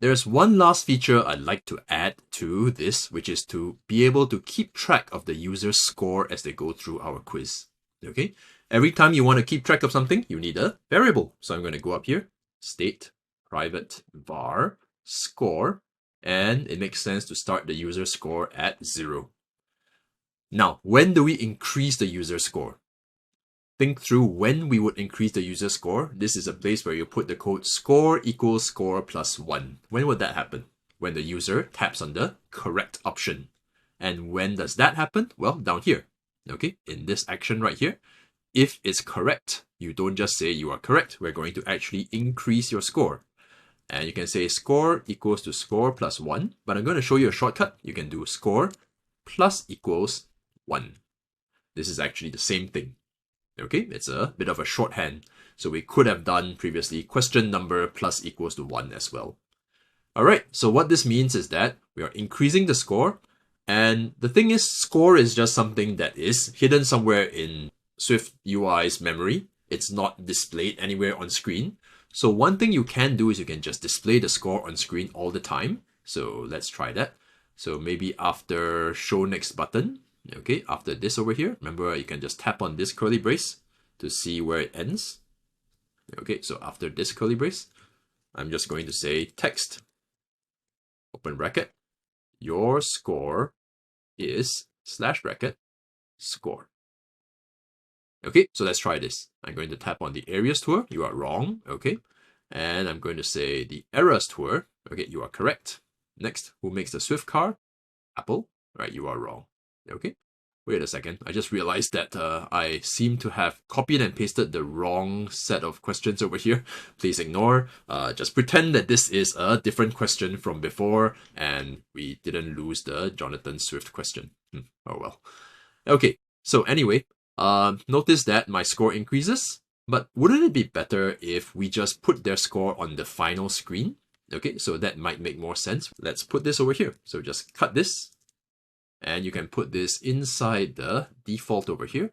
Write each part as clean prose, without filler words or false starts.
there's one last feature I'd like to add to this, which is to be able to keep track of the user's score as they go through our quiz. Okay, every time you want to keep track of something, you need a variable. So I'm going to go up here, state private var score, and it makes sense to start the user score at 0. Now, when do we increase the user score? Think through when we would increase the user score. This is a place where you put the code score equals score plus 1. When would that happen? When the user taps on the correct option. And when does that happen? Well, down here. Okay, in this action right here. If it's correct, you don't just say you are correct. We're going to actually increase your score. And you can say score equals to score plus 1. But I'm going to show you a shortcut. You can do score plus equals 1. This is actually the same thing. Okay, it's a bit of a shorthand. So we could have done previously question number plus equals to 1 as well. All right, so what this means is that we are increasing the score. And the thing is, score is just something that is hidden somewhere in SwiftUI's memory. It's not displayed anywhere on screen. So one thing you can do is you can just display the score on screen all the time. So let's try that. So maybe after show next button, okay, after this over here, remember you can just tap on this curly brace to see where it ends. Okay, so after this curly brace, I'm just going to say text, open bracket, your score is slash bracket score. Okay, so let's try this. I'm going to tap on the areas tour. You are wrong. Okay, and I'm going to say the errors tour. Okay, you are correct. Next, who makes the Swift car? Apple. Right, you are wrong. Okay, wait a second. I just realized that I seem to have copied and pasted the wrong set of questions over here. Please ignore. Just pretend that this is a different question from before and we didn't lose the Jonathan Swift question. Oh well. Okay, so anyway, notice that my score increases, but wouldn't it be better if we just put their score on the final screen? Okay, so that might make more sense. Let's put this over here. So just cut this. And you can put this inside the default over here.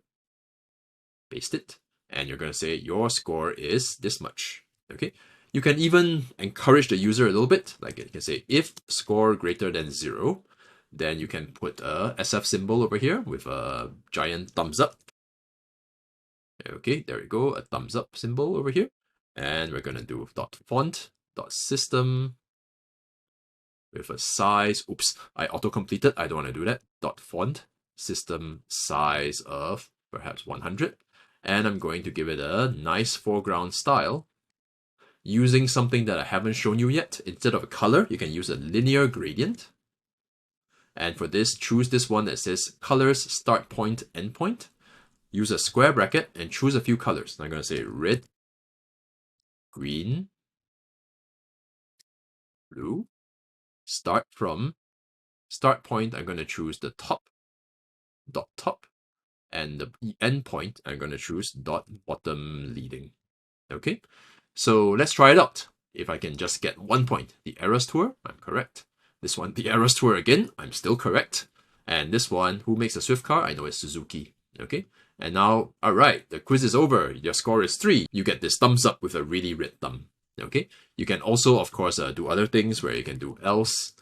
Paste it. And you're going to say your score is this much. Okay. You can even encourage the user a little bit. Like you can say if score greater than 0, then you can put a SF symbol over here with a giant thumbs up. Okay, there we go. A thumbs up symbol over here. And we're going to do .font.system. With a size, oops, I auto-completed, I don't want to do that, .font, system size of perhaps 100. And I'm going to give it a nice foreground style using something that I haven't shown you yet. Instead of a color, you can use a linear gradient. And for this, choose this one that says colors, start point, end point. Use a square bracket and choose a few colors. I'm going to say red, green, blue. Start from start point, I'm going to choose the top, and the end point, I'm going to choose bottom leading. Okay, so let's try it out. If I can just get 1 point, the errors tour, I'm correct. This one, the errors tour again, I'm still correct. And this one, who makes a Swift car? I know it's Suzuki. Okay, and now, all right, the quiz is over. Your score is 3. You get this thumbs up with a really red thumb. Okay, you can also, of course, do other things where you can do else,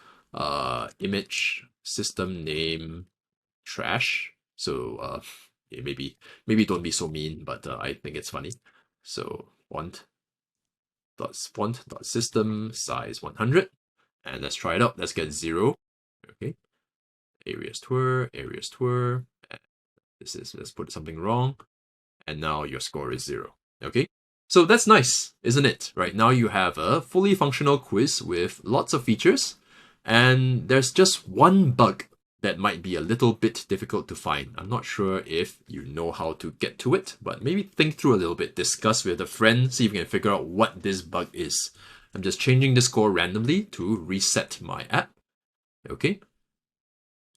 image, system name, trash. So maybe don't be so mean, but I think it's funny. So font.system size 100, and let's try it out. Let's get 0. Okay, areas tour. Let's put something wrong, and now your score is 0. Okay. So that's nice, isn't it? Right now you have a fully functional quiz with lots of features, and there's just one bug that might be a little bit difficult to find. I'm not sure if you know how to get to it, but maybe think through a little bit, discuss with a friend, see if you can figure out what this bug is. I'm just changing the score randomly to reset my app. Okay.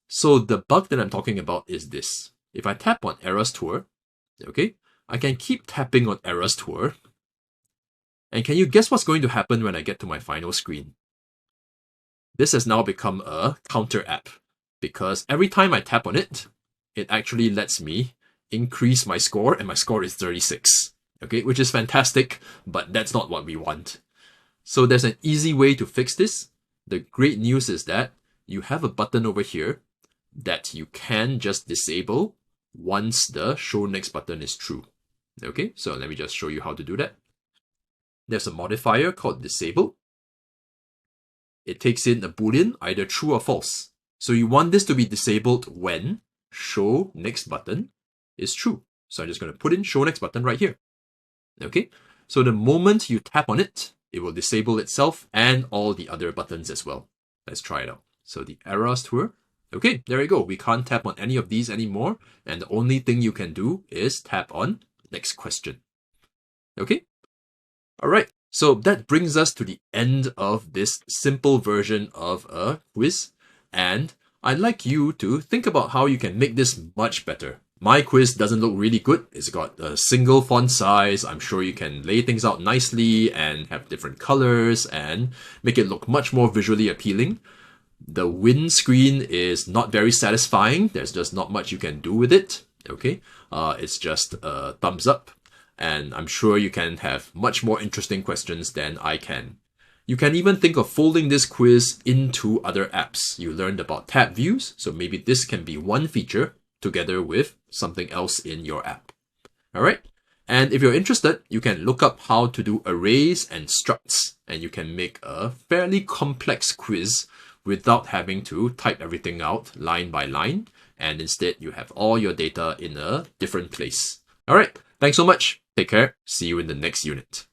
So the bug that I'm talking about is this. If I tap on errors tour, okay, I can keep tapping on errors tour. And can you guess what's going to happen when I get to my final screen? This has now become a counter app because every time I tap on it, it actually lets me increase my score, and my score is 36. Okay, which is fantastic, but that's not what we want. So there's an easy way to fix this. The great news is that you have a button over here that you can just disable once the show next button is true. Okay, so let me just show you how to do that. There's a modifier called disable. It takes in a boolean, either true or false. So you want this to be disabled when show next button is true. So I'm just going to put in show next button right here. Okay, so the moment you tap on it, it will disable itself and all the other buttons as well. Let's try it out. So the Eras tour. Okay, there you go. We can't tap on any of these anymore. And the only thing you can do is tap on next question. Okay, all right. So that brings us to the end of this simple version of a quiz. And I'd like you to think about how you can make this much better. My quiz doesn't look really good. It's got a single font size. I'm sure you can lay things out nicely and have different colors and make it look much more visually appealing. The windscreen is not very satisfying. There's just not much you can do with it. Okay, it's just a thumbs up. And I'm sure you can have much more interesting questions than I can. You can even think of folding this quiz into other apps. You learned about tab views, so maybe this can be one feature together with something else in your app. All right. And if you're interested, you can look up how to do arrays and structs, and you can make a fairly complex quiz without having to type everything out line by line. And instead, you have all your data in a different place. All right. Thanks so much. Take care. See you in the next unit.